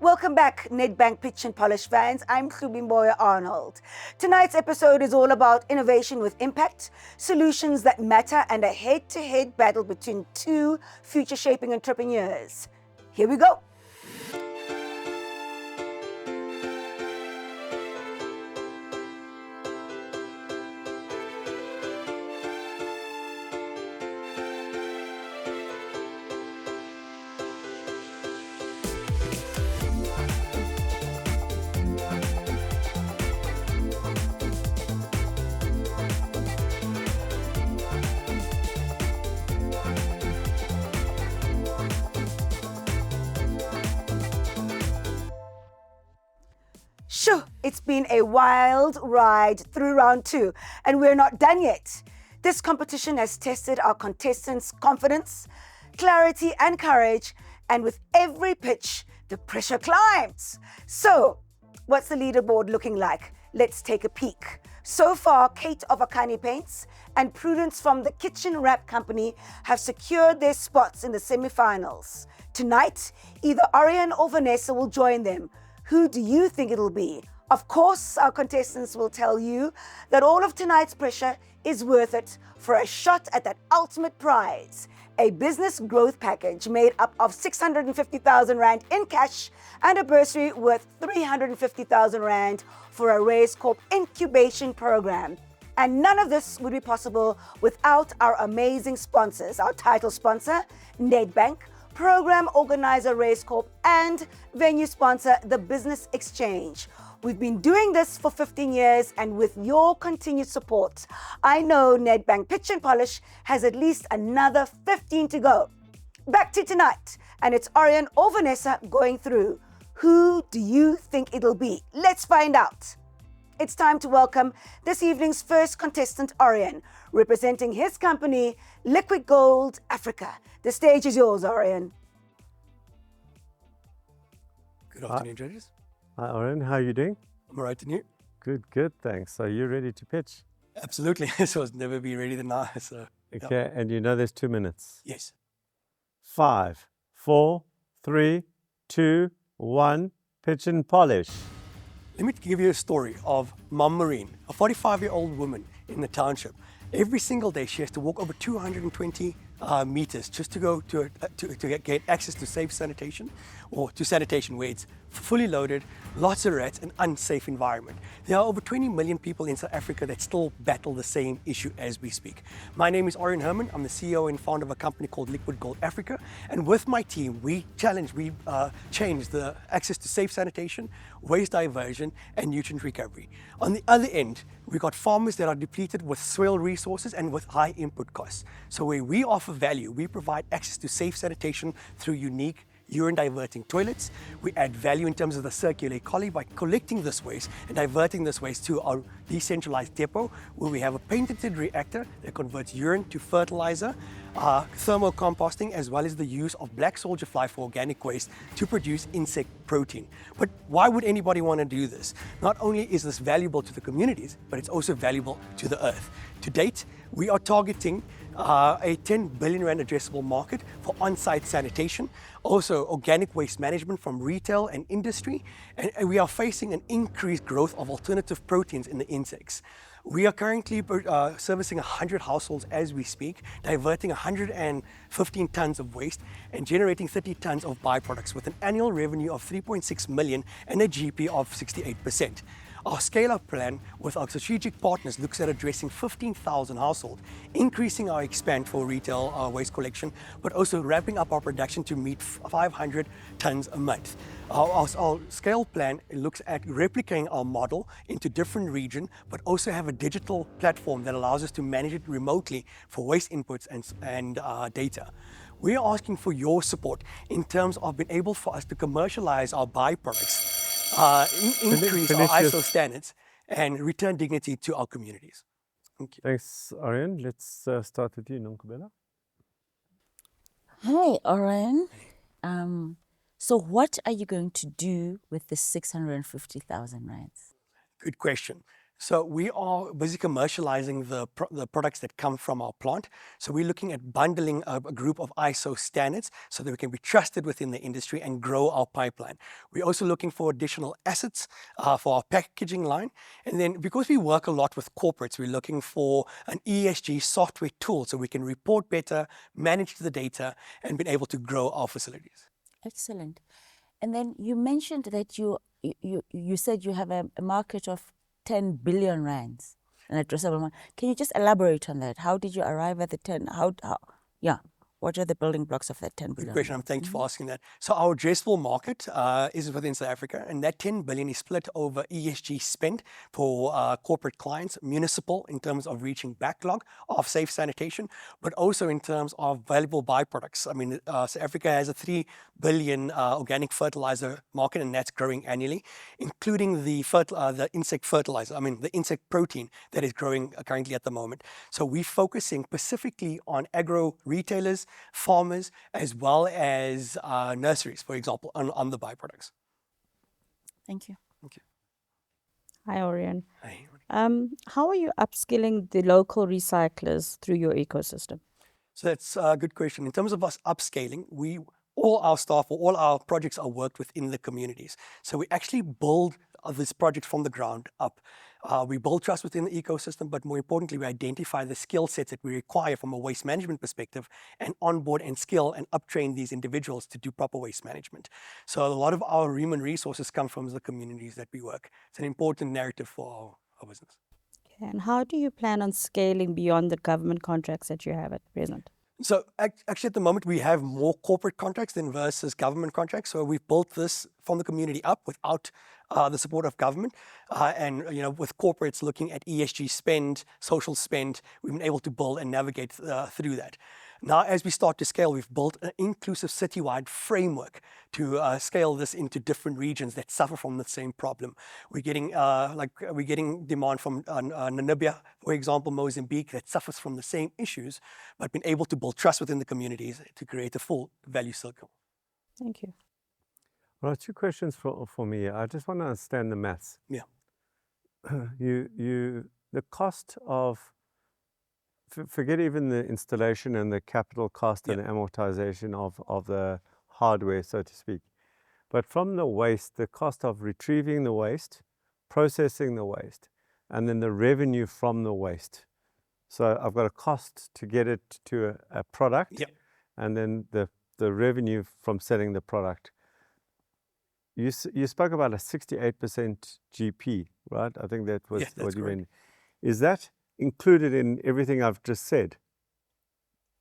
Welcome back, Nedbank Pitch and Polish fans. I'm Boya Arnold. Tonight's episode is all about innovation with impact, solutions that matter, and a head-to-head battle between two future-shaping entrepreneurs. Here we go. Sure, it's been a wild ride through round two, and we're not done yet. This competition has tested our contestants' confidence, clarity, and courage, and with every pitch, the pressure climbs. So, what's the leaderboard looking like? Let's take a peek. So far, Kate of Akani Paints and Prudence from the Kitchen Wrap Company have secured their spots in the semi-finals. Tonight, either Orion or Vanessa will join them. Who do you think it'll be? Of course, our contestants will tell you that all of tonight's pressure is worth it for a shot at that ultimate prize, a business growth package made up of 650,000 Rand in cash and a bursary worth 350,000 Rand for a Race Corp incubation program. And none of this would be possible without our amazing sponsors, our title sponsor, Nedbank, program organizer Race Corp, and venue sponsor, the Business Exchange. We've been doing this for 15 years, and with your continued support, I know Nedbank Pitch and Polish has at least another 15 to go. Back to tonight, and it's Orion or Vanessa going through. Who do you think it'll be? Let's find out. It's time to welcome this evening's first contestant, Orion, representing his company, LiquidGold Africa. The stage is yours, Orion. Good afternoon, judges. Hi, Orion. How are you doing? I'm all right, and you? Good, thanks. Are you ready to pitch? Absolutely. So I've never been ready than now. So, Okay, and you know there's 2 minutes. yes. 5, 4, 3, 2, 1, pitch and polish. Let me give you a story of Mom Marine, a 45-year-old woman in the township. Every single day, she has to walk over 220 meters just to go to get access to safe sanitation, or to sanitation where it's fully loaded, lots of rats, an unsafe environment. There are over 20 million people in South Africa that still battle the same issue as we speak. My name is Orion Herman. I'm the CEO and founder of a company called LiquidGold Africa. And with my team, we change the access to safe sanitation, waste diversion, and nutrient recovery. On the other end, we've got farmers that are depleted with soil resources and with high input costs. So where we offer value, we provide access to safe sanitation through unique urine diverting toilets. We add value in terms of the circular economy by collecting this waste and diverting this waste to our decentralized depot, where we have a patented reactor that converts urine to fertilizer, thermal composting, as well as the use of black soldier fly for organic waste to produce insect protein. But why would anybody want to do this? Not only is this valuable to the communities, but it's also valuable to the earth. To date, we are targeting a 10 billion Rand addressable market for on-site sanitation, also organic waste management from retail and industry, and we are facing an increased growth of alternative proteins in the insects. We are currently servicing 100 households as we speak, diverting 115 tons of waste and generating 30 tons of byproducts with an annual revenue of 3.6 million and a GP of 68%. Our scale-up plan with our strategic partners looks at addressing 15,000 households, increasing our expand for retail waste collection, but also ramping up our production to meet 500 tons a month. Our scale plan looks at replicating our model into different regions, but also have a digital platform that allows us to manage it remotely for waste inputs and data. We are asking for your support in terms of being able for us to commercialize our byproducts, increase our ISO standards, and return dignity to our communities. Thank you. Thanks, Orion. Let's start with you, Nonkubela. Hi, Orion. So what are you going to do with the 650,000 rands? Good question. So we are busy commercializing the products that come from our plant. So we're looking at bundling a group of ISO standards so that we can be trusted within the industry and grow our pipeline. We're also looking for additional assets for our packaging line. And then because we work a lot with corporates, we're looking for an ESG software tool so we can report better, manage the data, and be able to grow our facilities. Excellent. And then you mentioned that you said you have a market of 10 billion rands, an addressable market. Can you just elaborate on that? How did you arrive at the 10? Yeah. What are the building blocks of that 10 billion? Good question. Thank you for asking that. So our addressable market is within South Africa, and that 10 billion is split over ESG spend for corporate clients, municipal in terms of reaching backlog of safe sanitation, but also in terms of valuable byproducts. I mean, South Africa has a 3 billion organic fertilizer market, and that's growing annually, including the insect fertilizer, the insect protein that is growing currently at the moment. So we're focusing specifically on agro retailers, farmers, as well as nurseries, for example, on the byproducts. Thank you. Thank you. Hi, Orion. Hey. How are you upskilling the local recyclers through your ecosystem? So that's a good question. In terms of us upscaling, all our staff or all our projects are worked within the communities. So we actually build this project from the ground up. We build trust within the ecosystem, but more importantly, we identify the skill sets that we require from a waste management perspective and onboard and skill and uptrain these individuals to do proper waste management. So a lot of our human resources come from the communities that we work. It's an important narrative for our business. Okay. And how do you plan on scaling beyond the government contracts that you have at present? So actually at the moment we have more corporate contracts than versus government contracts. So we've built this from the community up without the support of government. And with corporates looking at ESG spend, social spend, we've been able to build and navigate through that. Now, as we start to scale, we've built an inclusive citywide framework to scale this into different regions that suffer from the same problem. We're getting demand from Namibia, for example, Mozambique, that suffers from the same issues, but been able to build trust within the communities to create a full value circle. Thank you. Well, 2 questions for me. I just want to understand the maths. Yeah. The cost of, forget even the installation and the capital cost and the amortization of the hardware, so to speak. But from the waste, the cost of retrieving the waste, processing the waste, and then the revenue from the waste. So I've got a cost to get it to a product, and then the revenue from selling the product. You spoke about a 68% GP, right? I think that was what you meant. Is that included in everything I've just said?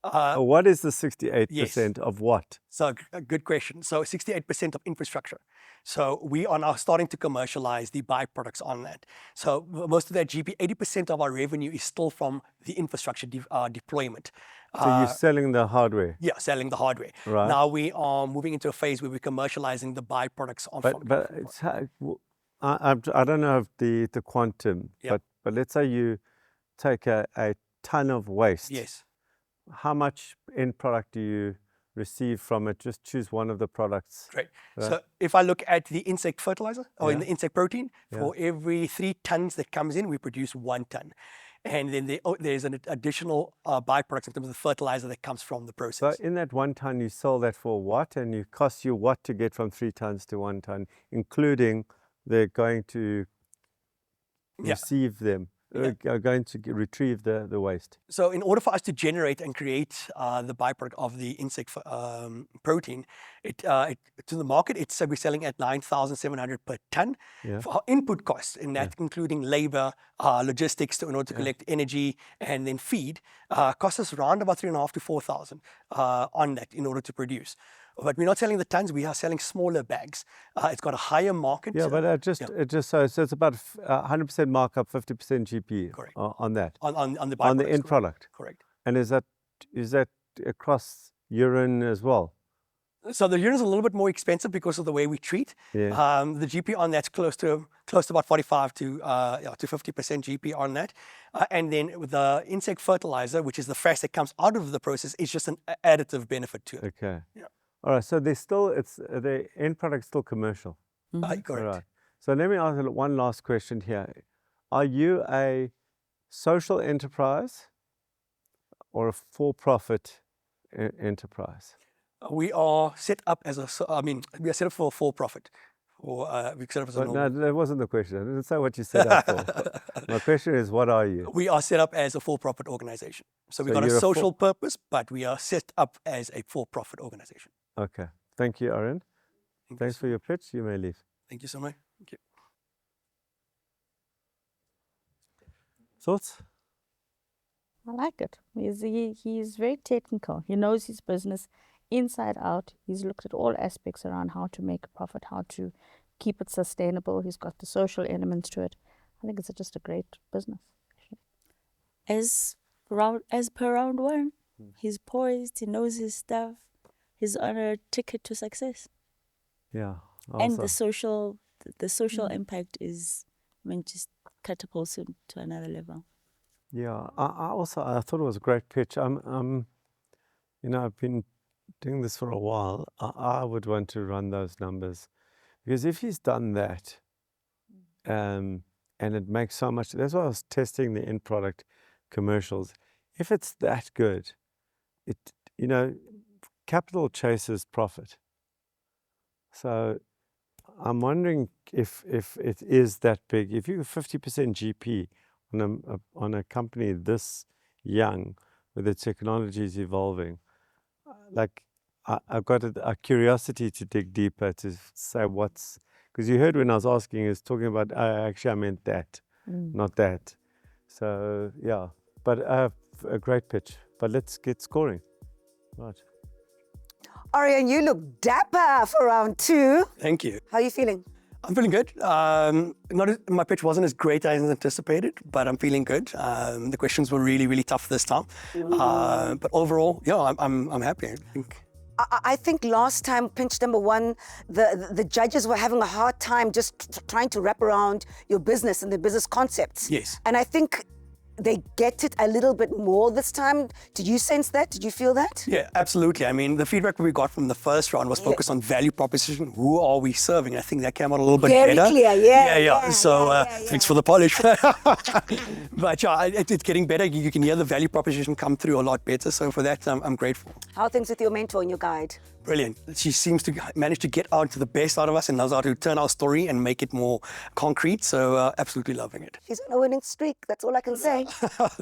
What is the 68% of what? So a good question. So 68% of infrastructure. So we are now starting to commercialize the byproducts on that. So most of that GP, 80% of our revenue is still from the infrastructure deployment. So you're selling the hardware? Yeah, selling the hardware. Right. Now we are moving into a phase where we're commercializing the byproducts. But it's, I don't know the quantum, but let's say you take a ton of waste. Yes. How much end product do you receive from it? Just choose one of the products. Great. Right. So if I look at the insect fertilizer or in the insect protein, for every 3 tons that comes in, we produce 1 ton. And then there's an additional byproduct in terms of the fertilizer that comes from the process. So in that 1 ton, you sell that for what? And it costs you what to get from 3 tons to 1 ton, including they're going to receive them? Are going to retrieve the waste. So in order for us to generate and create the byproduct of the insect protein, to the market, we're selling at 9,700 per ton. For our input costs, and that's including labor, logistics in order to collect energy and then feed, costs us around about 3,500 to 4,000 on that in order to produce. But we're not selling the tons, we are selling smaller bags. It's got a higher market. Yeah, but so it's about 100% markup, 50% GP. Correct. On that. On the byproducts. On the end product. Correct. And is that across urine as well? So the urine is a little bit more expensive because of the way we treat. The GP on that's close to about 45 to 50% GP on that. And then with the insect fertilizer, which is the frass that comes out of the process, is just an additive benefit to it. Okay. Yeah. All right. So the end product is still commercial. Correct. All right. So let me ask one last question here. Are you a social enterprise or a for-profit enterprise? We are set up as we are set up for for-profit. Or we set up as a But no, normal. that wasn't the question. I didn't say what you set up for. My question is, what are you? We are set up as a for-profit organization. So we've So got a you're a social purpose, but we are set up as a for-profit organization. Okay. Thank you, Orion. Thanks for your pitch. You may leave. Thank you so much. Thank you. Thoughts? I like it. He's very technical. He knows his business inside out. He's looked at all aspects around how to make a profit, how to keep it sustainable. He's got the social elements to it. I think it's just a great business. As per round one, he's poised, he knows his stuff, he's on a ticket to success. Yeah. And the social impact is, just catapults him to another level. Yeah. I thought it was a great pitch. I've been doing this for a while. I would want to run those numbers, because if he's done that, and it makes so much. That's why I was testing the end product commercials. If it's that good, capital chases profit. So I'm wondering if it is that big. If you have 50% GP on a company this young, with its technologies evolving, I've got a curiosity to dig deeper to say because you heard when I was asking, is talking about, actually I meant that, not that. So yeah, but a great pitch. But let's get scoring. Right. Orion, you look dapper for round 2. Thank you. How are you feeling? I'm feeling good. My pitch wasn't as great as anticipated, but I'm feeling good. The questions were really, really tough this time. But overall, yeah, I'm happy. I think last time, pinch number 1, the judges were having a hard time just trying to wrap around your business and the business concepts. Yes. And I think they get it a little bit more this time. Did you sense that? Did you feel that? Yeah, absolutely. I mean, the feedback we got from the first round was focused on value proposition. Who are we serving? I think that came out a little bit Very better. clear, yeah. So thanks for the polish. But yeah, it's getting better. You can hear the value proposition come through a lot better. So for that, I'm grateful. How are things with your mentor and your guide? Brilliant. She seems to manage to get out to the best out of us and knows how to turn our story and make it more concrete. So absolutely loving it. She's on a winning streak. That's all I can say.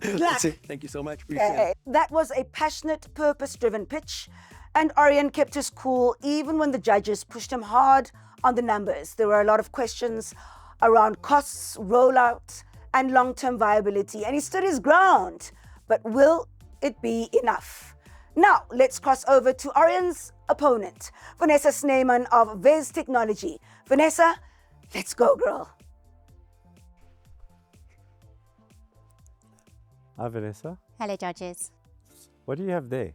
That's it. Thank you so much. Appreciate it. That was a passionate, purpose-driven pitch. And Orion kept his cool even when the judges pushed him hard on the numbers. There were a lot of questions around costs, rollout, and long-term viability. And he stood his ground. But will it be enough? Now, let's cross over to Orion's opponent, Vanessa Snyman of Vez Technology. Vanessa, let's go, girl. Hi, Vanessa. Hello, judges. What do you have there?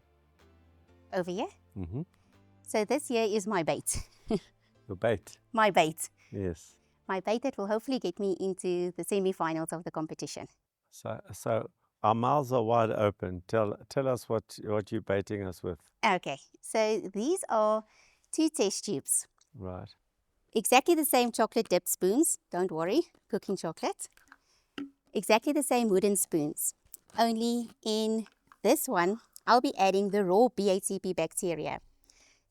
Over here. Mm-hmm. So this here is my bait. Your bait. My bait. Yes. My bait that will hopefully get me into the semi-finals of the competition. So our mouths are wide open. Tell us what you're baiting us with. Okay, so these are 2 test tubes. Right. Exactly the same chocolate dipped spoons. Don't worry, cooking chocolate. Exactly the same wooden spoons. Only in this one, I'll be adding the raw BATP bacteria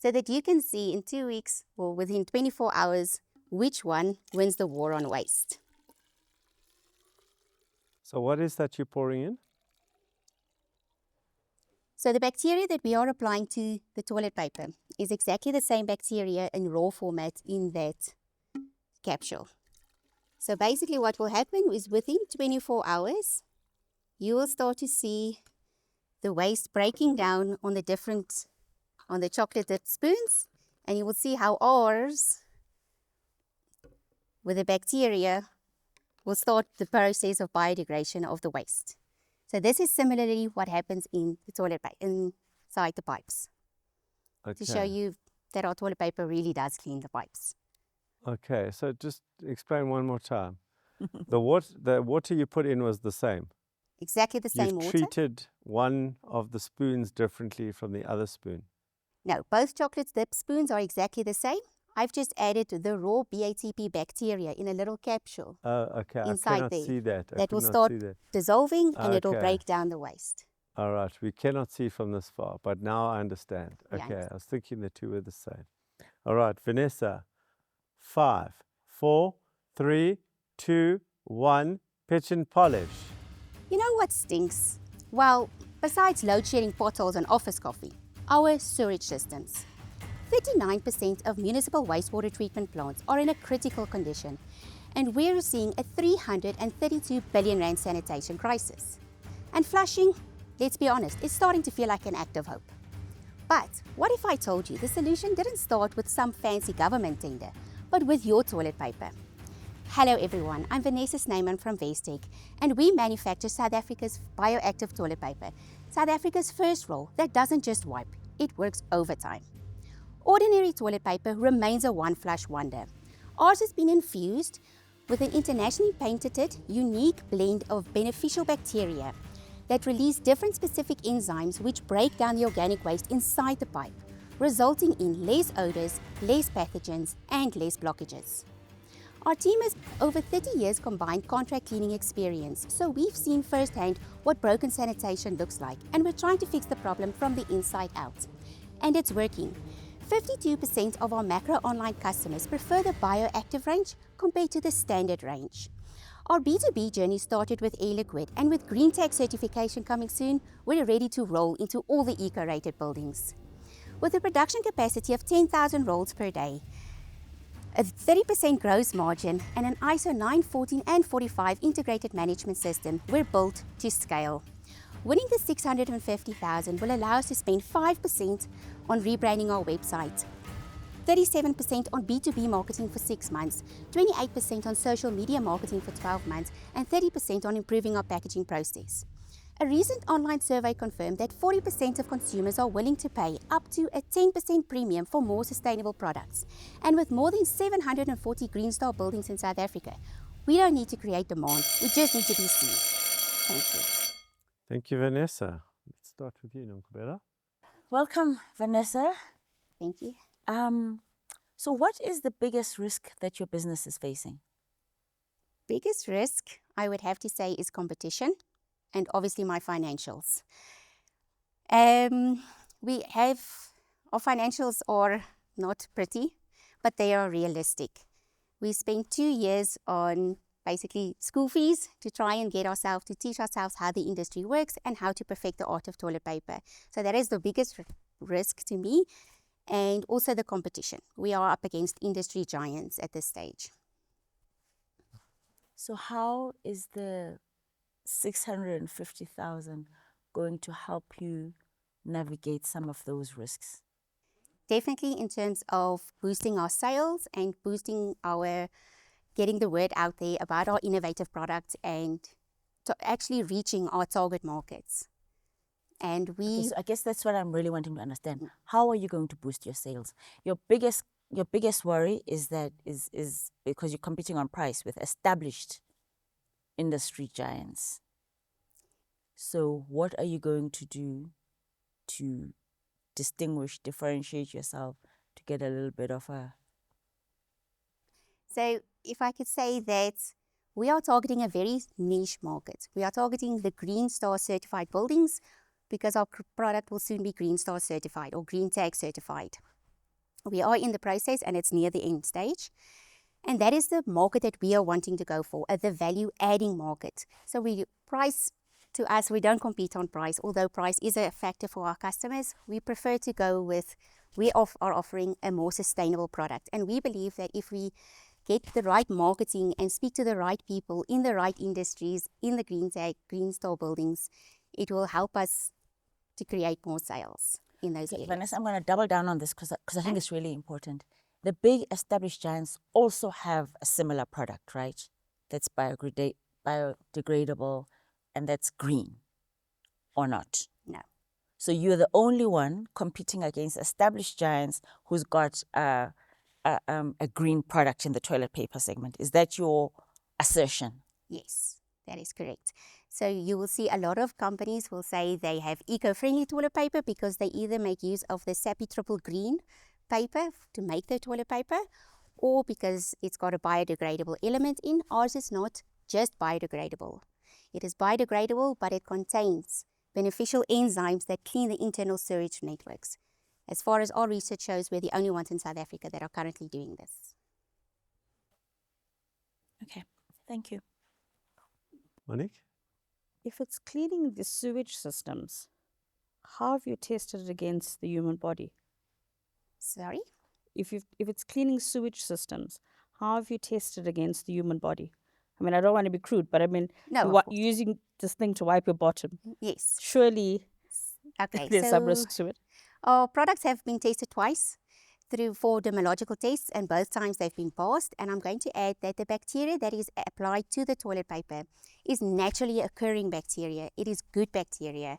so that you can see in 2 weeks or within 24 hours which one wins the war on waste. So what is that you're pouring in? So the bacteria that we are applying to the toilet paper is exactly the same bacteria in raw format in that capsule. So basically what will happen is within 24 hours, you will start to see the waste breaking down on the chocolate dipped spoons, and you will see how ours with the bacteria will start the process of biodegradation of the waste. So this is similarly what happens in the toilet inside the pipes. Okay. To show you that our toilet paper really does clean the pipes. Okay, so just explain one more time. The water you put in was the same. Exactly the same You've water. treated one of the spoons differently from the other spoon. No, both chocolate dip spoons are exactly the same. I've just added the raw BATP bacteria in a little capsule Okay, I inside cannot there. see that. I That will could not start see that. dissolving and it will Okay. break down the waste. All right, we cannot see from this far, but now I understand. Yeah, I Okay, I was thinking the two were the same. All right, Vanessa, 5, 4, 3, 2, 1, pitch and polish. You know what stinks? Well, besides load shedding potholes and office coffee, our sewage systems. 39% of municipal wastewater treatment plants are in a critical condition, and we're seeing a 332 billion rand sanitation crisis. And flushing, let's be honest, is starting to feel like an act of hope. But what if I told you the solution didn't start with some fancy government tender, but with your toilet paper? Hello everyone, I'm Vanessa Snyman from Vestec, and we manufacture South Africa's bioactive toilet paper, South Africa's first roll that doesn't just wipe, it works overtime. Ordinary toilet paper remains a one-flush wonder. Ours has been infused with an internationally patented, unique blend of beneficial bacteria that release different specific enzymes which break down the organic waste inside the pipe, resulting in less odors, less pathogens, and less blockages. Our team has over 30 years combined contract cleaning experience, so we've seen firsthand what broken sanitation looks like, and we're trying to fix the problem from the inside out. And it's working. 52% of our macro online customers prefer the bioactive range compared to the standard range. Our B2B journey started with Air Liquid, and with Green Tag certification coming soon, we're ready to roll into all the eco-rated buildings. With a production capacity of 10,000 rolls per day, a 30% gross margin, and an ISO 914 and 45 integrated management system, we're built to scale. Winning the 650,000 will allow us to spend 5% on rebranding our website, 37% on B2B marketing for 6 months, 28% on social media marketing for 12 months, and 30% on improving our packaging process. A recent online survey confirmed that 40% of consumers are willing to pay up to a 10% premium for more sustainable products. And with more than 740 Green Star buildings in South Africa, we don't need to create demand, we just need to be seen. Thank you. Thank you, Vanessa. Let's start with you, Nonkobela. Welcome, Vanessa. Thank you. So what is the biggest risk that your business is facing? Biggest risk, I would have to say, is competition and obviously my financials. Our financials are not pretty, but they are realistic. We spent 2 years on basically school fees to try and to teach ourselves how the industry works and how to perfect the art of toilet paper. So that is the biggest risk to me, and also the competition. We are up against industry giants at this stage. So how is the 650,000 going to help you navigate some of those risks? Definitely in terms of boosting our sales and getting the word out there about our innovative products and actually reaching our target markets. And Okay, so I guess that's what I'm really wanting to understand. How are you going to boost your sales? Your biggest worry is because you're competing on price with established industry giants. So what are you going to do to differentiate yourself, to get a little bit of a... So if I could say that we are targeting a very niche market. We are targeting the Green Star certified buildings because our product will soon be Green Star certified or Green Tag certified. We are in the process and it's near the end stage. And that is the market that we are wanting to go for, the value adding market. So to us, we don't compete on price, although price is a factor for our customers. We prefer to go with, are offering a more sustainable product. And we believe that if we get the right marketing and speak to the right people in the right industries, in the Green Tag, Green Star buildings, it will help us to create more sales in those areas. Vanessa, I'm going to double down on this because I think it's really important. The big established giants also have a similar product, right? That's biodegradable and that's green, or not? No. So you're the only one competing against established giants who's got a green product in the toilet paper segment. Is that your assertion? Yes, that is correct. So you will see a lot of companies will say they have eco-friendly toilet paper because they either make use of the SAPI triple green paper to make the toilet paper, or because it's got a biodegradable element in. Ours is not just biodegradable. It is biodegradable, but it contains beneficial enzymes that clean the internal sewage networks. As far as our research shows, we're the only ones in South Africa that are currently doing this. Okay, thank you. Monique? If it's cleaning the sewage systems, how have you tested it against the human body? Sorry? If it's cleaning sewage systems, how have you tested against the human body? I mean, I don't want to be crude, but I mean, No, of you're course. using this thing to wipe your bottom. Yes. Surely Okay, there's some so risk to it. our products have been tested twice through 4 dermatological tests, and both times they've been passed. And I'm going to add that the bacteria that is applied to the toilet paper is naturally occurring bacteria. It is good bacteria,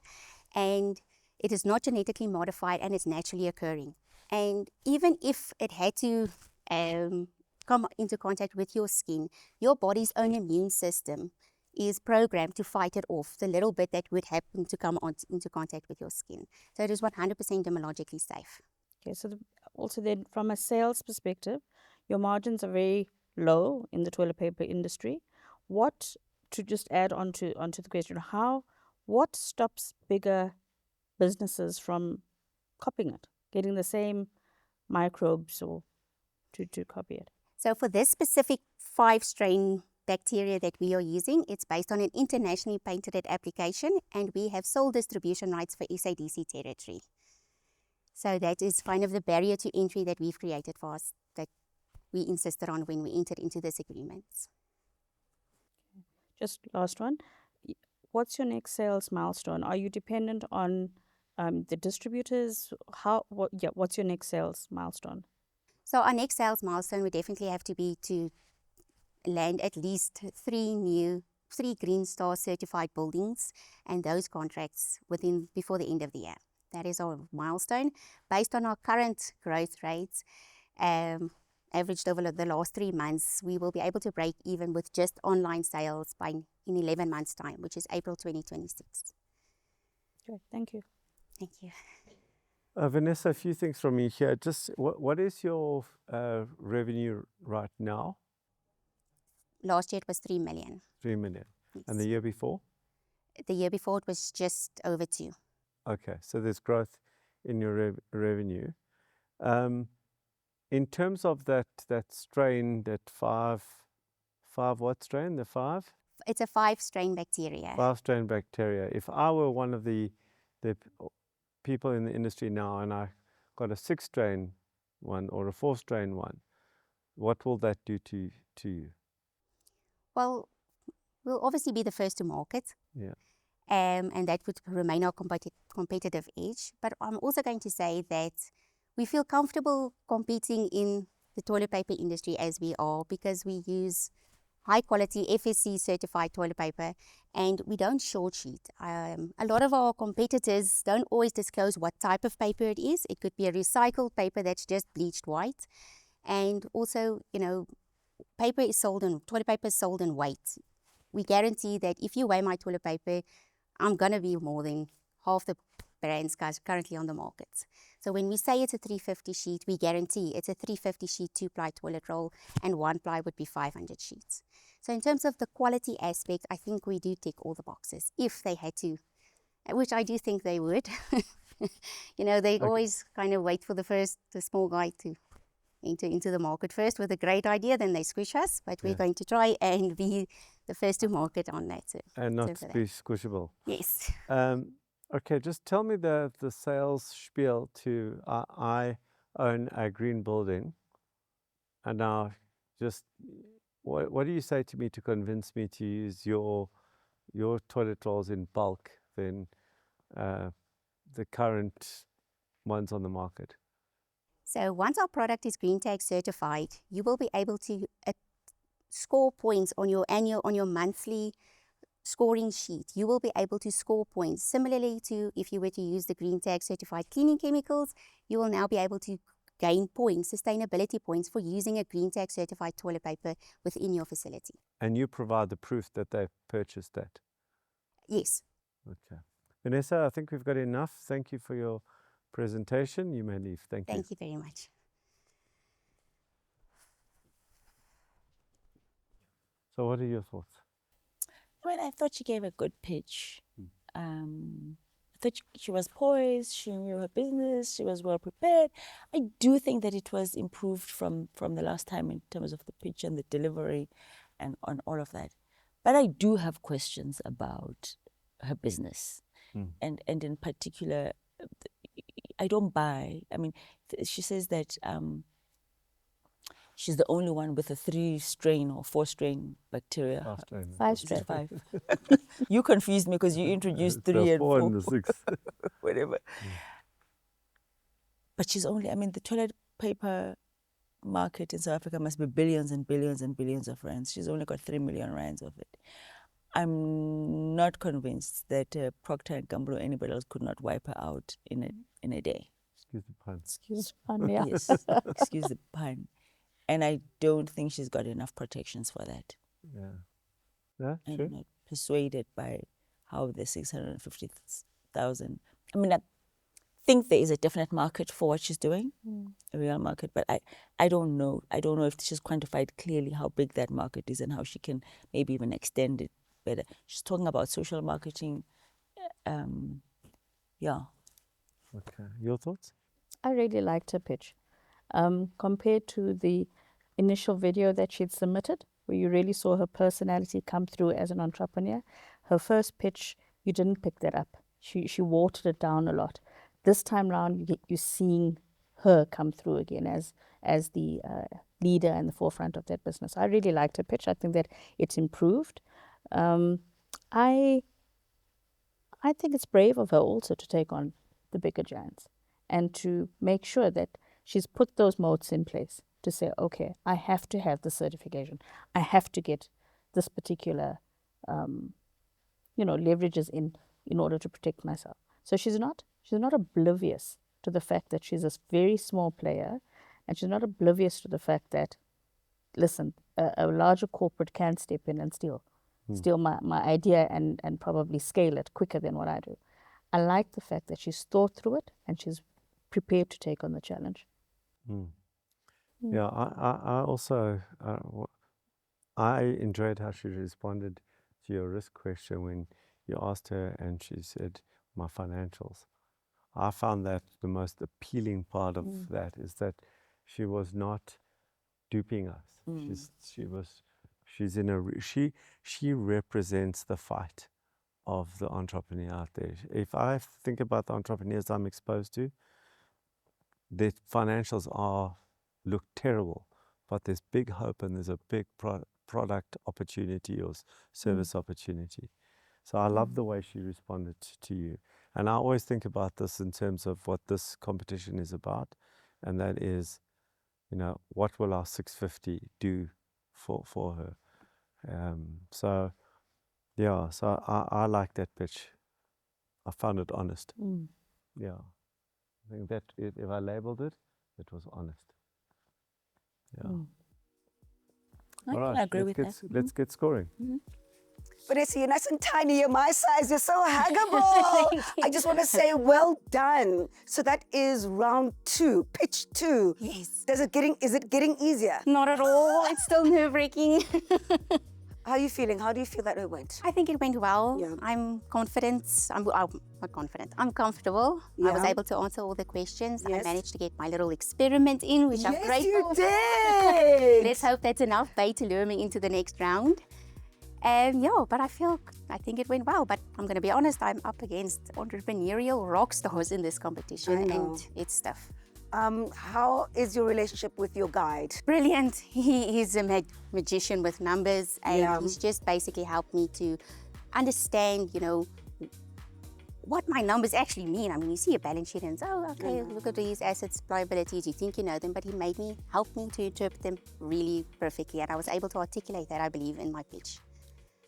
and it is not genetically modified, and it's naturally occurring. And even if it had to come into contact with your skin, your body's own immune system is programmed to fight it off, the little bit that would happen to come into contact with your skin. So it is 100% dermatologically safe. Okay, so also then from a sales perspective, your margins are very low in the toilet paper industry. What, to just add onto the question, what stops bigger businesses from copying it, getting the same microbes or to copy it? So for this specific 5-strain bacteria that we are using, it's based on an internationally patented application, and we have sole distribution rights for SADC territory. So that is kind of the barrier to entry that we've created for us, that we insisted on when we entered into this agreement. Just last one. What's your next sales milestone? Are you dependent on the distributors? What's your next sales milestone? So our next sales milestone would definitely have to be to land at least 3 Green Star certified buildings, and those contracts before the end of the year. That is our milestone. Based on our current growth rates, averaged over the last 3 months, we will be able to break even with just online sales in 11 months' time, which is April 2026. Okay, thank you. Thank you. Vanessa, a few things from me here. Just what is your revenue right now? Last year it was 3 million. 3 million. Yes. And the year before? The year before it was just over 2. Okay, so there's growth in your revenue. In terms of that strain, that five what strain? The 5? It's a 5-strain bacteria. 5-strain bacteria. If I were one of the people in the industry now and I got a 6-strain one or a 4-strain one, what will that do to you? Well, we'll obviously be the first to market. Yeah. And that would remain our competitive edge. But I'm also going to say that we feel comfortable competing in the toilet paper industry as we are, because we use high quality FSC certified toilet paper, and we don't short sheet. A lot of our competitors don't always disclose what type of paper it is. It could be a recycled paper that's just bleached white. And also, toilet paper is sold in weight. We guarantee that if you weigh my toilet paper, I'm going to be more than half the brands currently on the market. So when we say it's a 350 sheet, we guarantee it's a 350 sheet 2-ply toilet roll, and 1-ply would be 500 sheets. So in terms of the quality aspect, I think we do tick all the boxes if they had to, which I do think they would. They always kind of wait for the small guy to enter into the market first with a great idea, then they squish us, but we're going to try and be the first to market on that. And not be squishable. Yes. Okay, just tell me the sales spiel to I own a green building, and now just what do you say to me to convince me to use your toilet rolls in bulk than the current ones on the market? So once our product is green tag certified, you will be able to score points on your monthly scoring sheet. You will be able to score points similarly to if you were to use the green tag certified cleaning chemicals. You will now be able to gain points, sustainability points, for using a green tag certified toilet paper within your facility. And you provide the proof that they've purchased that? Yes. Okay. Vanessa, I think we've got enough. Thank you for your presentation. You may leave. Thank you. Thank you very much. So what are your thoughts? Well, I thought she gave a good pitch. I thought she was poised, she knew her business, she was well prepared. I do think that it was improved from the last time in terms of the pitch and the delivery and on all of that. But I do have questions about her business. And in particular, I don't buy. I mean, she says that she's the only one with a 3-strain or 4-strain bacteria. 5 Is it strain. 5? You confused me because you introduced 3 The and 4 4. and the 6. Whatever. But she's only, I mean, the toilet paper market in South Africa must be billions and billions and billions of rands. She's only got 3 million rands of it. I'm not convinced that Procter & Gamble or anybody else could not wipe her out in a day. Excuse the pun. Excuse me. Yeah. Yes, excuse the pun. And I don't think she's got enough protections for that. Yeah. Yeah, I'm true. not persuaded by how the 650,000. I mean, I think there is a definite market for what she's doing, a real market, but I don't know. I don't know if she's quantified clearly how big that market is and how she can maybe even extend it better. She's talking about social marketing. Yeah. Okay. Your thoughts? I really liked her pitch. Compared to the initial video that she'd submitted, where you really saw her personality come through as an entrepreneur, her first pitch, you didn't pick that up. She watered it down a lot. This time round, you're seeing her come through again as the leader and the forefront of that business. I really liked her pitch. I think that it's improved. I think it's brave of her also to take on the bigger giants and to make sure that she's put those moats in place to say, okay, I have to have the certification. I have to get this particular, leverages in order to protect myself. So she's not oblivious to the fact that she's a very small player, and she's not oblivious to the fact that, listen, a larger corporate can step in and steal my idea and probably scale it quicker than what I do. I like the fact that she's thought through it and she's prepared to take on the challenge. Yeah, I also I enjoyed how she responded to your risk question when you asked her and she said, my financials. I found that the most appealing part of that is that she was not duping us. She represents the fight of the entrepreneur out there. If I think about the entrepreneurs I'm exposed to, their financials look terrible, but there's big hope and there's a big product opportunity or service opportunity. So I love the way she responded to you. And I always think about this in terms of what this competition is about, and that is, what will our 650 do for her? So I like that pitch. I found it honest. Yeah. I think that if I labeled it, it was honest. Yeah. I All can right, agree with that. let's get scoring. Vanessa, you're nice and tiny. You're my size. You're so huggable. I just want to say well done. So that is round 2, pitch 2. Yes. Is it getting easier? Not at all. It's still nerve-wracking. How are you feeling? How do you feel that it went? I think it went well. Yeah. I'm confident. I'm not confident. I'm comfortable. I was Yeah. able to answer all the questions. Yes. I managed to get my little experiment in, which I'm Yes, grateful you for. did. Let's hope that's enough bait to lure me into the next round. And but I think it went well. But I'm going to be honest, I'm up against entrepreneurial rock stars in this competition, I know. and it's tough. How is your relationship with your guide? Brilliant. He is a magician with numbers, and Yeah. he's just basically helped me to understand, what my numbers actually mean. I mean, you see a balance sheet and it's, okay, look at these assets, liabilities, you think you know them, but he helped me to interpret them really perfectly, and I was able to articulate that, I believe, in my pitch.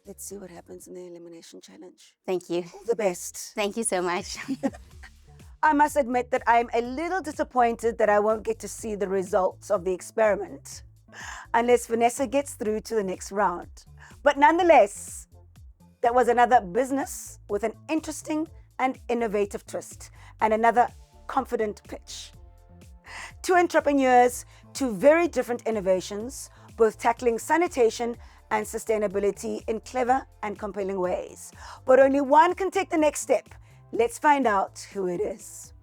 Let's see what happens in the elimination challenge. Thank you. All the best. Thank you so much. I must admit that I'm a little disappointed that I won't get to see the results of the experiment unless Vanessa gets through to the next round. But nonetheless, that was another business with an interesting and innovative twist and another confident pitch. 2 entrepreneurs, 2 very different innovations, both tackling sanitation and sustainability in clever and compelling ways. But only one can take the next step. Let's find out who it is.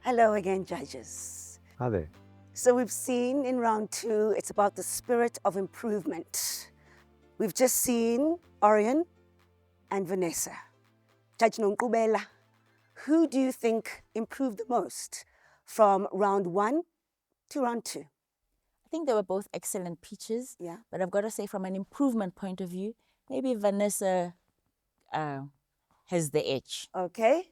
Hello again, judges. Hi there. So we've seen in round 2, it's about the spirit of improvement. We've just seen Orion and Vanessa. Judge Nonkubela, who do you think improved the most from round 1 to round 2? I think they were both excellent pitches. Yeah. But I've got to say, from an improvement point of view, maybe Vanessa has the edge. Okay.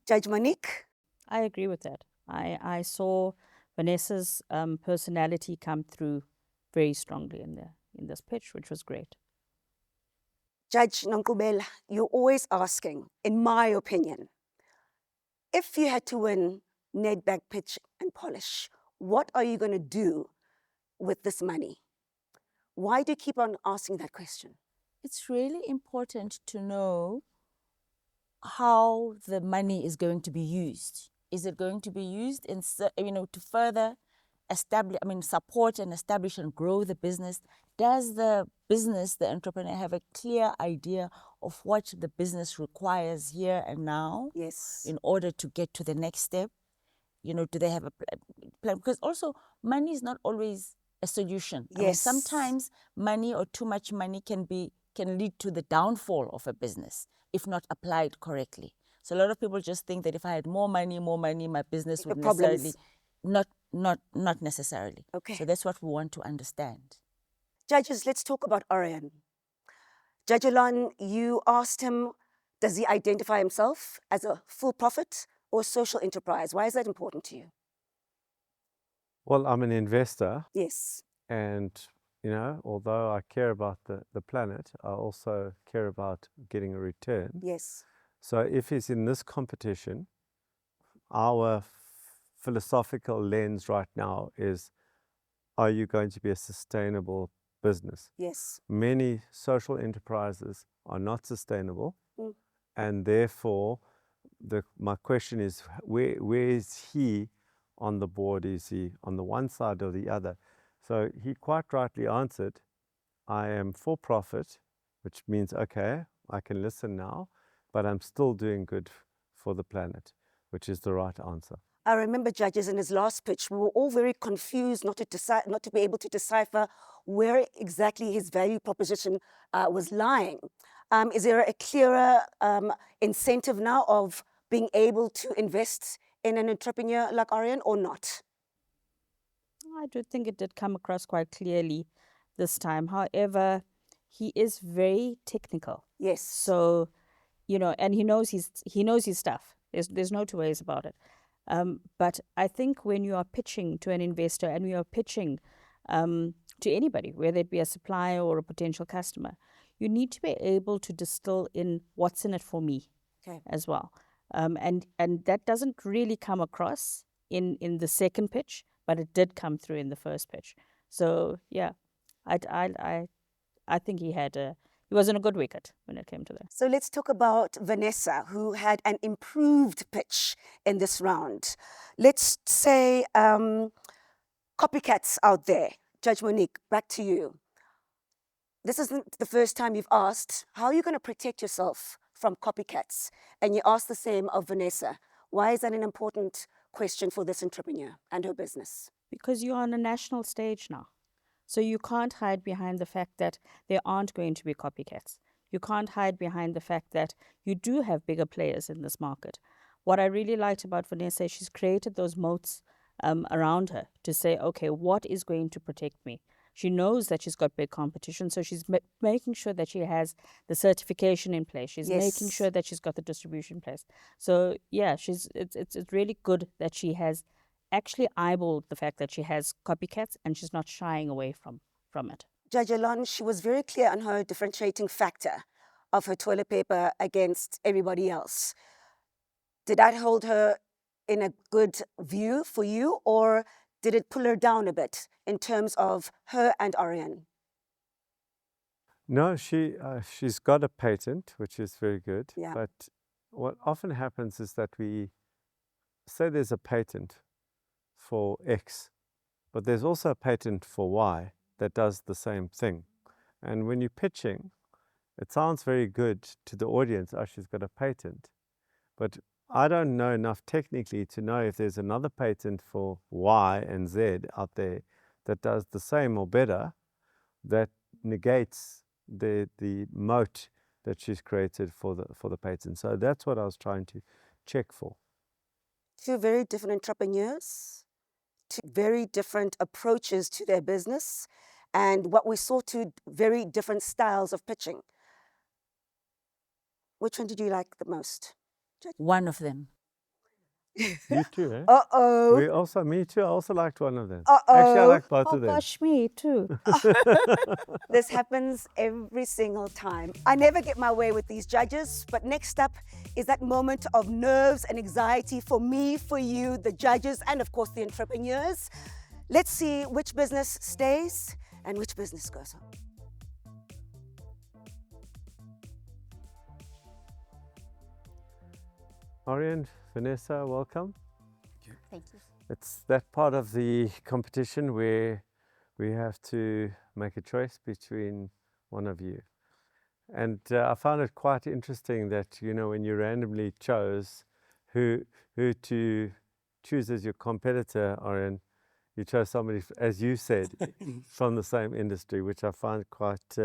Judge Monique? I agree with that. I saw Vanessa's personality come through very strongly in this pitch, which was great. Judge Nonkubela, you're always asking, in my opinion, if you had to win Nedbank Pitch and Polish, what are you going to do with this money? Why do you keep on asking that question? It's really important to know how the money is going to be used. Is it going to be used in, to further establish, support and establish and grow the business? Does the business, the entrepreneur, have a clear idea of what the business requires here and now? Yes. In order to get to the next step? Do they have a plan? Because also money is not always a solution. Yes. Sometimes money or too much money can lead to the downfall of a business if not applied correctly. So a lot of people just think that if I had more money, my business would necessarily not necessarily. Okay. So that's what we want to understand. Judges, let's talk about Orion. Judge Alon, you asked him, does he identify himself as a for-profit or social enterprise? Why is that important to you? Well, I'm an investor, Yes. and although I care about the planet, I also care about getting a return. Yes. So if he's in this competition, our philosophical lens right now is, are you going to be a sustainable business? Yes. Many social enterprises are not sustainable, and therefore my question is, where is he on the board? Is he on the one side or the other? So he quite rightly answered, I am for profit, which means, okay, I can listen now, but I'm still doing good for the planet, which is the right answer. I remember, judges, in his last pitch, we were all very confused not to be able to decipher where exactly his value proposition was lying. Is there a clearer incentive now of being able to invest in an entrepreneur like Orion or not? I do think it did come across quite clearly this time. However, he is very technical. Yes. So, and he knows his stuff. There's no two ways about it. But I think when you are pitching to an investor and you are pitching to anybody, whether it be a supplier or a potential customer, you need to be able to distill in what's in it for me as well. And that doesn't really come across in the second pitch, but it did come through in the first pitch. So yeah, I think he was in a good wicket when it came to that. So let's talk about Vanessa, who had an improved pitch in this round. Let's say copycats out there. Judge Monique, back to you. This isn't the first time you've asked, how are you going to protect yourself from copycats? And you asked the same of Vanessa. Why is that an important question for this entrepreneur and her business? Because you're on a national stage now. So you can't hide behind the fact that there aren't going to be copycats. You can't hide behind the fact that you do have bigger players in this market. What I really liked about Vanessa is she's created those moats around her to say, okay, what is going to protect me? She knows that she's got big competition, so she's making sure that she has the certification in place. She's making sure that she's got the distribution in place. So yeah, it's really good that she has actually eyeballed the fact that she has copycats and she's not shying away from it. Judge Alon, she was very clear on her differentiating factor of her toilet paper against everybody else. Did that hold her in a good view for you, or did it pull her down a bit in terms of her and Orion? No, she's got a patent, which is very good. Yeah. But what often happens is that we say there's a patent for X, but there's also a patent for Y that does the same thing. And when you're pitching, it sounds very good to the audience, oh, she's got a patent. But I don't know enough technically to know if there's another patent for Y and Z out there that does the same or better, that negates the moat that she's created for the patent. So that's what I was trying to check for. Two very different entrepreneurs, two very different approaches to their business, and what we saw, two very different styles of pitching. Which one did you like the most? One of them. You too, eh? Uh-oh. Me too. I also liked one of them. Uh-oh. Actually, I like both Oh of them. gosh, me too. This happens every single time. I never get my way with these judges, but next up is that moment of nerves and anxiety for me, for you, the judges, and of course the entrepreneurs. Let's see which business stays and which business goes home. Orion, Vanessa, welcome. Thank you. It's that part of the competition where we have to make a choice between one of you. And I found it quite interesting that, you know, when you randomly chose who to choose as your competitor, Orion, you chose somebody, as you said, from the same industry, which I find quite,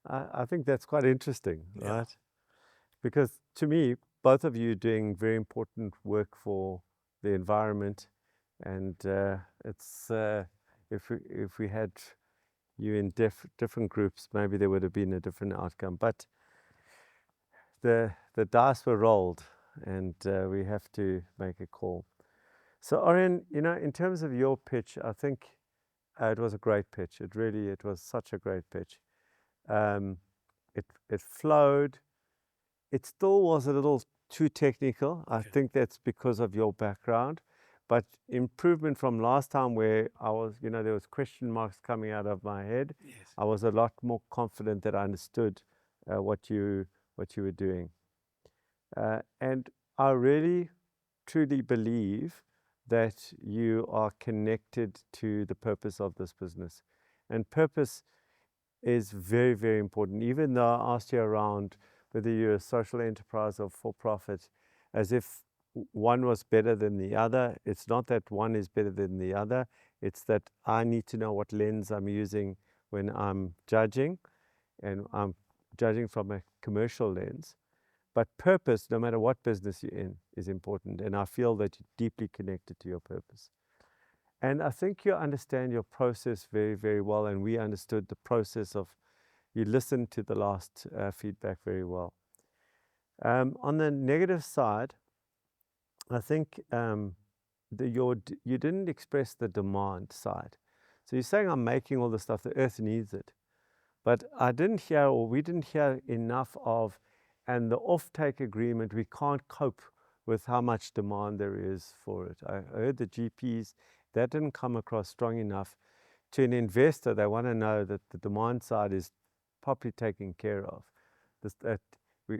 I think that's quite interesting, Yeah. right? Because to me, both of you doing very important work for the environment, and it's if we had you in different groups, maybe there would have been a different outcome. But the dice were rolled, and we have to make a call. So Orion, you know, in terms of your pitch, I think it was a great pitch. It was such a great pitch. It flowed. It still was a little too technical. I think that's because of your background, but improvement from last time where I was, you know, there was question marks coming out of my head. Yes. I was a lot more confident that I understood what you were doing. And I really, truly believe that you are connected to the purpose of this business. And purpose is very, very important. Even though I asked you around whether you're a social enterprise or for-profit, as if one was better than the other. It's not that one is better than the other. It's that I need to know what lens I'm using when I'm judging, and I'm judging from a commercial lens. But purpose, no matter what business you're in, is important. And I feel that you're deeply connected to your purpose. And I think you understand your process very, very well. And we understood the process of, you listened to the last feedback very well. On the negative side, I think you didn't express the demand side. So you're saying I'm making all the stuff, the earth needs it. But I didn't hear, or we didn't hear enough of, and the offtake agreement, we can't cope with how much demand there is for it. I heard the GPs, that didn't come across strong enough. To an investor, they want to know that the demand side is properly taken care of.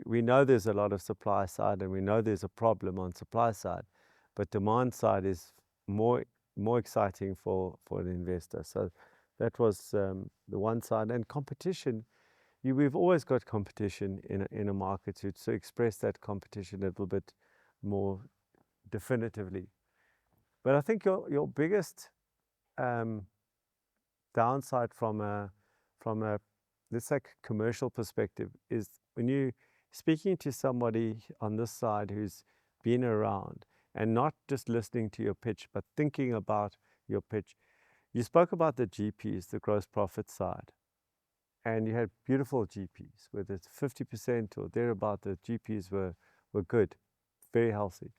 We know there's a lot of supply side, and we know there's a problem on supply side, but demand side is more exciting for an investor. So that was the one side. And competition, we've always got competition in a market, so express that competition a little bit more definitively. But I think your biggest downside from a let's say commercial perspective is when you speaking to somebody on this side who's been around and not just listening to your pitch, but thinking about your pitch. You spoke about the GPs, the gross profit side, and you had beautiful GPs, whether it's 50% or thereabout, the GPs were good, very healthy.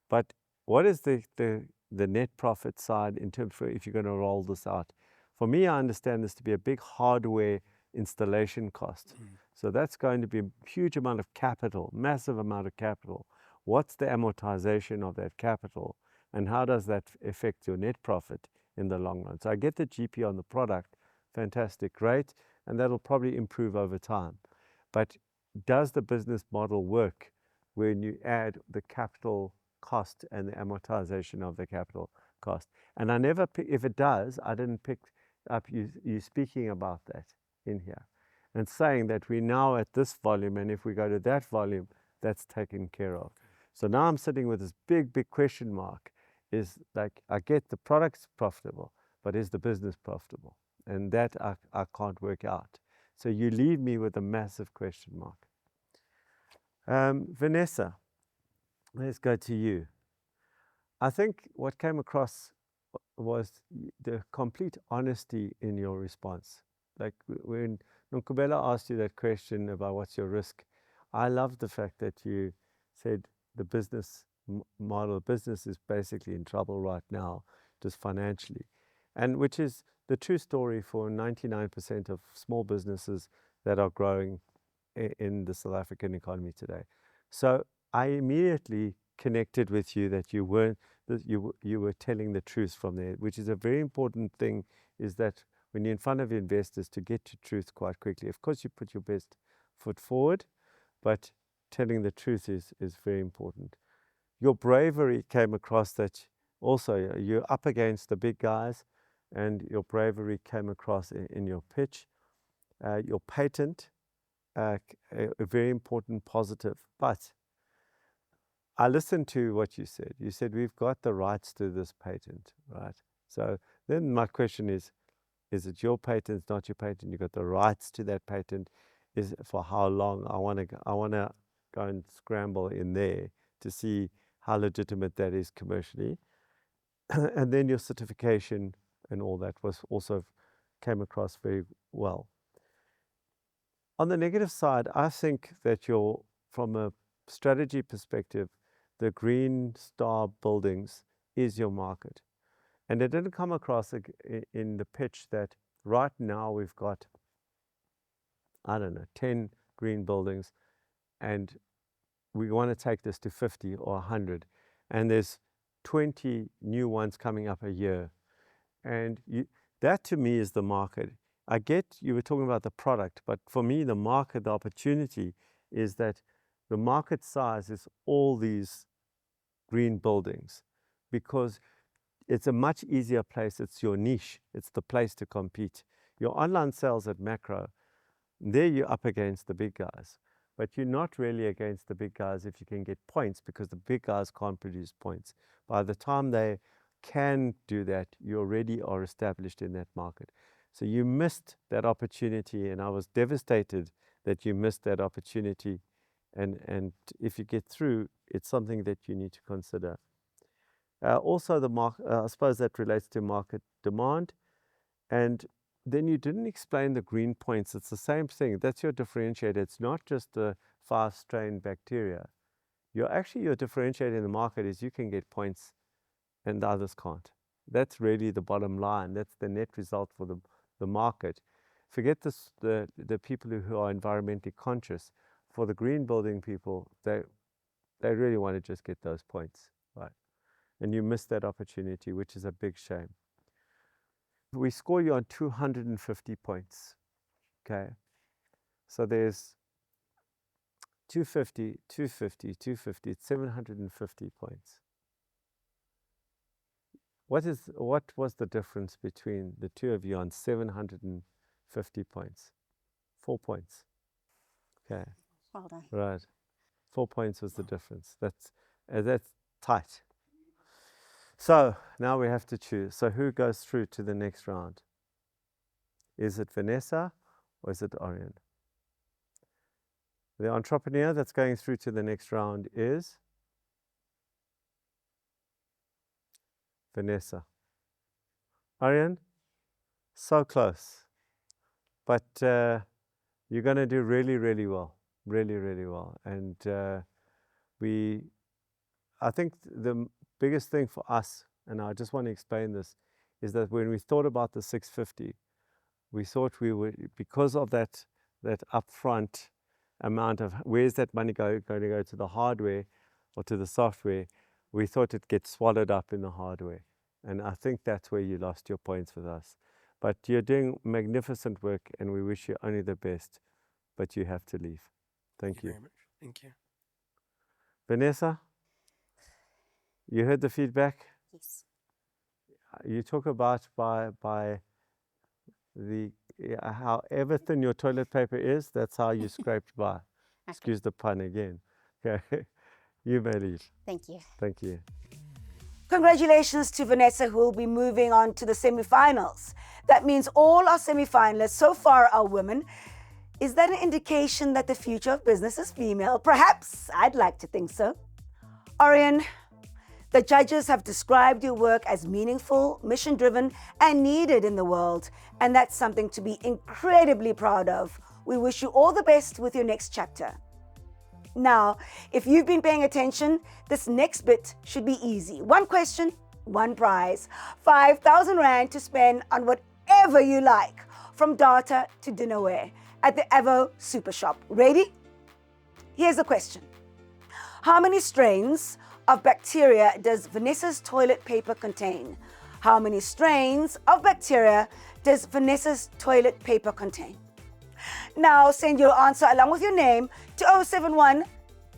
But what is the net profit side in terms of if you're going to roll this out? For me, I understand this to be a big hardware installation cost. So that's going to be a huge amount of capital, massive amount of capital. What's the amortization of that capital, and how does that affect your net profit in the long run? So I get the GP on the product, fantastic, great, and that'll probably improve over time. But does the business model work when you add the capital cost and the amortization of the capital cost? And I never, if it does, I didn't pick up you speaking about that in here and saying that we're now at this volume, and if we go to that volume, that's taken care of. So now I'm sitting with this big, big question mark. Is like, I get the product's profitable, but is the business profitable? And that I can't work out. So you leave me with a massive question mark. Vanessa, let's go to you. I think what came across was the complete honesty in your response. Like when Nkubela asked you that question about what's your risk, I love the fact that you said the business model, business is basically in trouble right now, just financially. And which is the true story for 99% of small businesses that are growing in the South African economy today. So I immediately connected with you that you weren't, that you were telling the truth from there, which is a very important thing, is that when you're in front of investors, to get to truth quite quickly. Of course, you put your best foot forward, but telling the truth is very important. Your bravery came across, that also you're up against the big guys, and your bravery came across in your pitch. Your patent, a very important positive. But I listened to what you said. You said we've got the rights to this patent, right? So then my question is it your patent, not your patent? You've got the rights to that patent. Is it for how long? I want to go and scramble in there to see how legitimate that is commercially. And then your certification and all that was also came across very well. On the negative side, I think that from a strategy perspective, the green star buildings is your market. And it didn't come across in the pitch that right now we've got, I don't know, 10 green buildings, and we want to take this to 50 or 100. And there's 20 new ones coming up a year. And that to me is the market. I get you were talking about the product, but for me, the market, the opportunity is that the market size is all these green buildings, because it's a much easier place. It's your niche. It's the place to compete. Your online sales at Macro, there you're up against the big guys, but you're not really against the big guys if you can get points, because the big guys can't produce points. By the time they can do that, you already are established in that market. So you missed that opportunity, and I was devastated that you missed that opportunity. And if you get through, it's something that you need to consider. Also, the market, I suppose that relates to market demand. And then you didn't explain the green points. It's the same thing. That's your differentiator. It's not just the 5-strain bacteria. Your differentiator in the market is you can get points and the others can't. That's really the bottom line. That's the net result for the market. Forget this, the people who are environmentally conscious. For the green building people, they really want to just get those points, right? And you miss that opportunity, which is a big shame. We score you on 250 points, okay? So there's 250, 250, 250, it's 750 points. What was the difference between the two of you on 750 points? 4 points. Okay. Well done. Right. 4 points was the difference. That's tight. So now we have to choose. So who goes through to the next round? Is it Vanessa or is it Orion? The entrepreneur that's going through to the next round is Vanessa. Orion, so close. But you're going to do really, really well. Really, really well. And I think the biggest thing for us, and I just want to explain this, is that when we thought about the 650, we thought we would, because of that upfront amount of where's that money going to go, to the hardware or to the software, we thought it gets swallowed up in the hardware. And I think that's where you lost your points with us. But you're doing magnificent work, and we wish you only the best, but you have to leave. Thank you. Very much. Thank you. Vanessa, you heard the feedback? Yes. You talk about by however thin your toilet paper is, that's how you scraped by. Excuse the pun again. Okay, you may leave. Thank you. Thank you. Congratulations to Vanessa, who will be moving on to the semi-finals. That means all our semi-finalists so far are women. Is that an indication that the future of business is female? Perhaps. I'd like to think so. Orion, the judges have described your work as meaningful, mission-driven, and needed in the world. And that's something to be incredibly proud of. We wish you all the best with your next chapter. Now, if you've been paying attention, this next bit should be easy. One question, one prize. 5,000 Rand to spend on whatever you like, from data to dinnerware, at the Avo Super Shop. Ready? Here's the question. How many strains of bacteria does Vanessa's toilet paper contain? How many strains of bacteria does Vanessa's toilet paper contain? Now send your answer along with your name to 071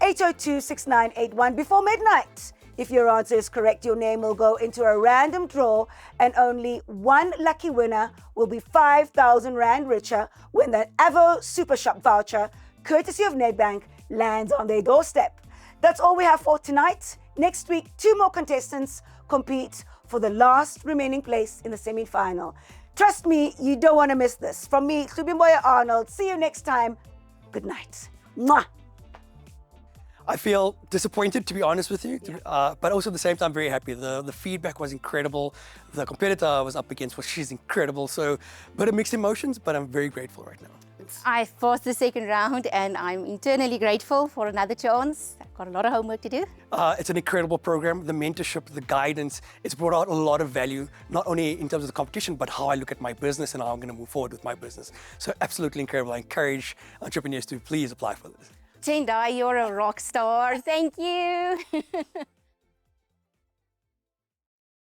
802 6981 before midnight. If your answer is correct, your name will go into a random draw and only one lucky winner will be 5,000 Rand richer when the Avo Super Shop voucher, courtesy of Nedbank, lands on their doorstep. That's all we have for tonight. Next week, 2 more contestants compete for the last remaining place in the semi-final. Trust me, you don't want to miss this. From me, Subimboya Arnold. See you next time. Good night. Mwah. I feel disappointed, to be honest with you, but also at the same time very happy. The feedback was incredible. The competitor I was up against, she's incredible. So, bit of mixed emotions, but I'm very grateful right now. I passed the second round and I'm internally grateful for another chance. I've got a lot of homework to do. It's an incredible program. The mentorship, the guidance, it's brought out a lot of value, not only in terms of the competition, but how I look at my business and how I'm going to move forward with my business. So absolutely incredible. I encourage entrepreneurs to please apply for this. Tendai, you're a rock star. Thank you.